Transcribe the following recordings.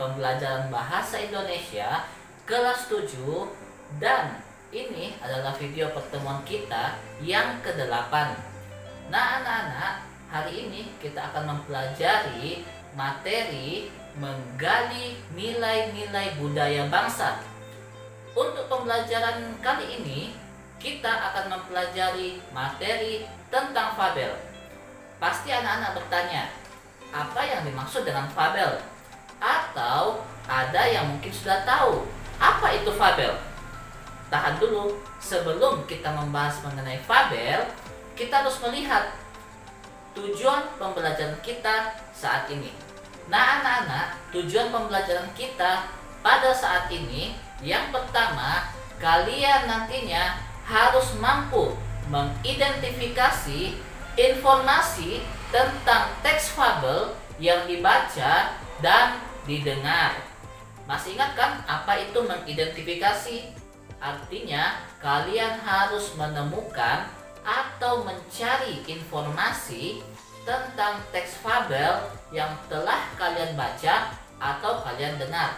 pembelajaran bahasa Indonesia kelas 7, dan ini adalah video pertemuan kita yang ke-8. Nah anak-anak, hari ini kita akan mempelajari materi menggali nilai-nilai budaya bangsa. Untuk pembelajaran kali ini kita akan mempelajari materi tentang fabel. Pasti anak-anak bertanya, apa yang dimaksud dengan fabel? Atau ada yang mungkin sudah tahu apa itu fabel? Tahan dulu, sebelum kita membahas mengenai fabel, kita harus melihat tujuan pembelajaran kita saat ini. Nah anak-anak, tujuan pembelajaran kita pada saat ini, yang pertama, kalian nantinya harus mampu mengidentifikasi informasi tentang teks fabel yang dibaca dan didengar. Masih ingat kan apa itu mengidentifikasi? Artinya kalian harus menemukan atau mencari informasi tentang teks fabel yang telah kalian baca atau kalian dengar.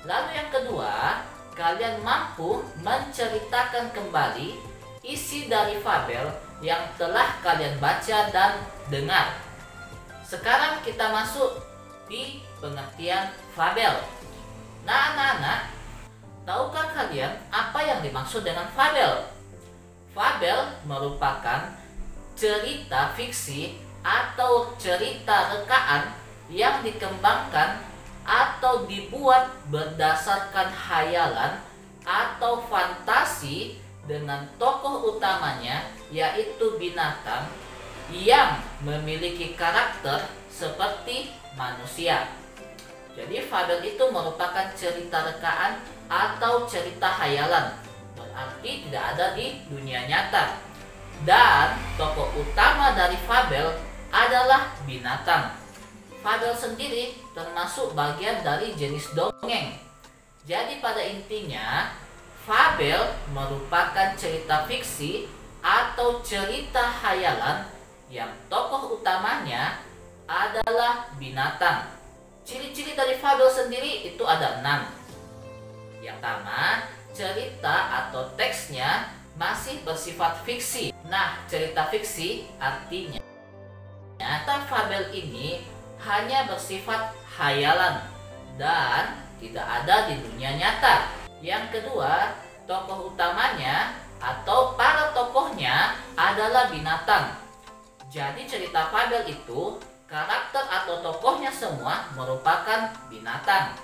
Lalu yang kedua, kalian mampu menceritakan kembali isi dari fabel yang telah kalian baca dan dengar. Sekarang kita masuk di pengertian fabel. Nah anak-anak, tahukah kalian apa yang dimaksud dengan fabel? Fabel merupakan cerita fiksi atau cerita rekaan yang dikembangkan atau dibuat berdasarkan khayalan atau fantasi dengan tokoh utamanya yaitu binatang yang memiliki karakter seperti manusia. Jadi fabel itu merupakan cerita rekaan atau cerita khayalan, berarti tidak ada di dunia nyata. Dan tokoh utama dari fabel adalah binatang. Fabel sendiri termasuk bagian dari jenis dongeng. Jadi pada intinya, fabel merupakan cerita fiksi atau cerita khayalan yang tokoh utamanya adalah binatang. Ciri-ciri dari fabel sendiri itu ada 6. Yang pertama, cerita atau teksnya masih bersifat fiksi. Nah, cerita fiksi artinya fabel ini hanya bersifat khayalan dan tidak ada di dunia nyata. Yang kedua, tokoh utamanya atau para tokohnya adalah binatang. Jadi cerita fabel itu karakter atau tokohnya semua merupakan binatang.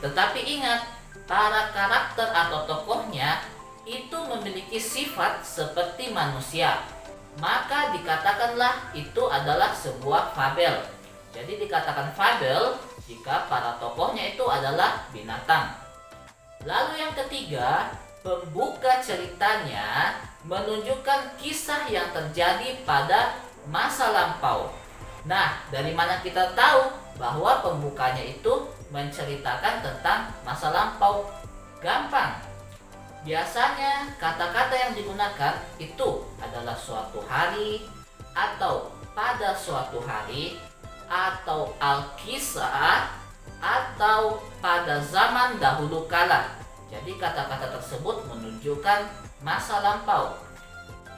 Tetapi ingat, para karakter atau tokohnya itu memiliki sifat seperti manusia. Maka dikatakanlah itu adalah sebuah fabel. Jadi dikatakan fabel jika para tokohnya itu adalah binatang. Lalu yang ketiga, pembuka ceritanya menunjukkan kisah yang terjadi pada masa lampau. Nah, dari mana kita tahu bahwa pembukanya itu menceritakan tentang masa lampau? Gampang. Biasanya kata-kata yang digunakan itu adalah suatu hari, atau pada suatu hari, atau alkisah, atau pada zaman dahulu kala. Jadi kata-kata tersebut menunjukkan masa lampau.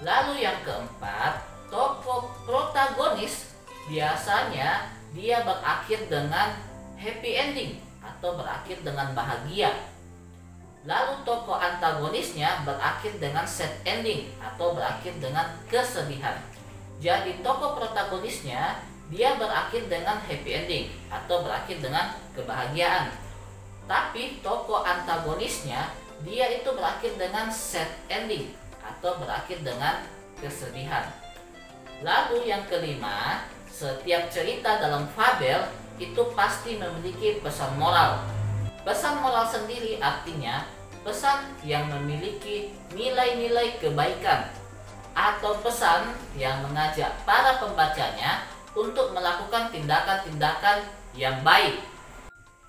Lalu yang keempat, tokoh protagonis biasanya dia berakhir dengan happy ending atau berakhir dengan bahagia. Lalu tokoh antagonisnya berakhir dengan sad ending atau berakhir dengan kesedihan. Jadi tokoh protagonisnya dia berakhir dengan happy ending atau berakhir dengan kebahagiaan. Tapi tokoh antagonisnya dia itu berakhir dengan sad ending atau berakhir dengan kesedihan. Lalu yang kelima, setiap cerita dalam fabel itu pasti memiliki pesan moral. Pesan moral sendiri artinya pesan yang memiliki nilai-nilai kebaikan atau pesan yang mengajak para pembacanya untuk melakukan tindakan-tindakan yang baik.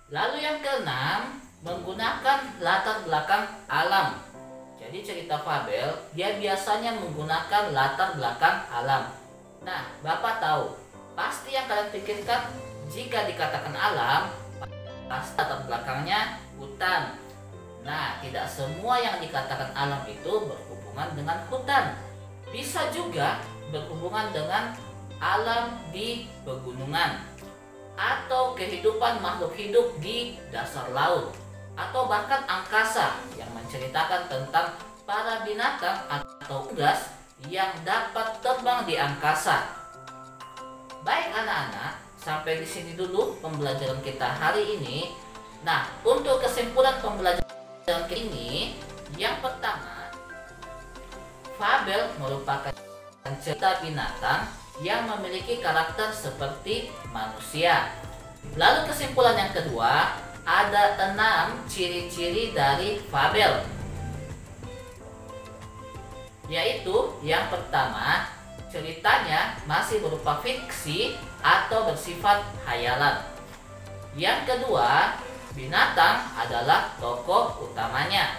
Lalu yang keenam, menggunakan latar belakang alam. Jadi cerita fabel dia biasanya menggunakan latar belakang alam. Nah, Bapak tahu, pasti yang kalian pikirkan jika dikatakan alam, pasti latar belakangnya hutan. Nah, tidak semua yang dikatakan alam itu berhubungan dengan hutan. Bisa juga berhubungan dengan alam di pegunungan, atau kehidupan makhluk hidup di dasar laut, atau bahkan angkasa yang menceritakan tentang para binatang atau unggas yang dapat terbang di angkasa. Baik anak-anak, sampai di sini dulu pembelajaran kita hari ini. Nah, untuk kesimpulan pembelajaran ini, yang pertama, fabel merupakan cerita binatang yang memiliki karakter seperti manusia. Lalu kesimpulan yang kedua, ada 6 ciri-ciri dari fabel. Yaitu yang pertama, ceritanya masih berupa fiksi atau bersifat khayalan. Yang kedua, binatang adalah tokoh utamanya.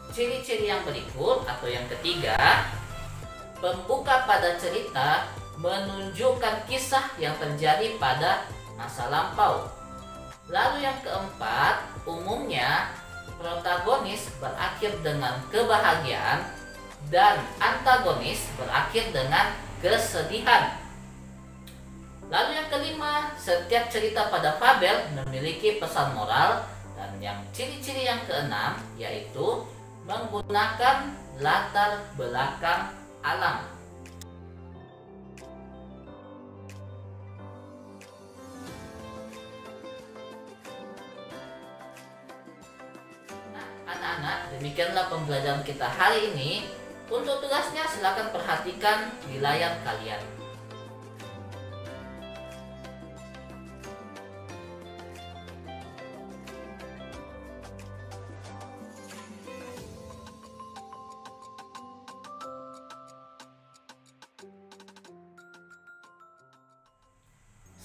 Ciri-ciri yang berikut atau yang ketiga, pembuka pada cerita menunjukkan kisah yang terjadi pada masa lampau. Lalu yang keempat, umumnya protagonis berakhir dengan kebahagiaan dan antagonis berakhir dengan kesedihan. Lalu yang kelima, setiap cerita pada fabel memiliki pesan moral. Dan yang ciri-ciri yang keenam yaitu menggunakan latar belakang alam. Nah, anak-anak, demikianlah pembelajaran kita hari ini. Untuk tugasnya silakan perhatikan di layar kalian.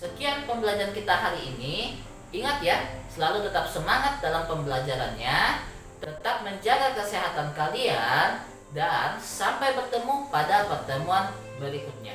Sekian pembelajaran kita hari ini. Ingat ya, selalu tetap semangat dalam pembelajarannya, tetap menjaga kesehatan kalian, dan sampai bertemu pada pertemuan berikutnya.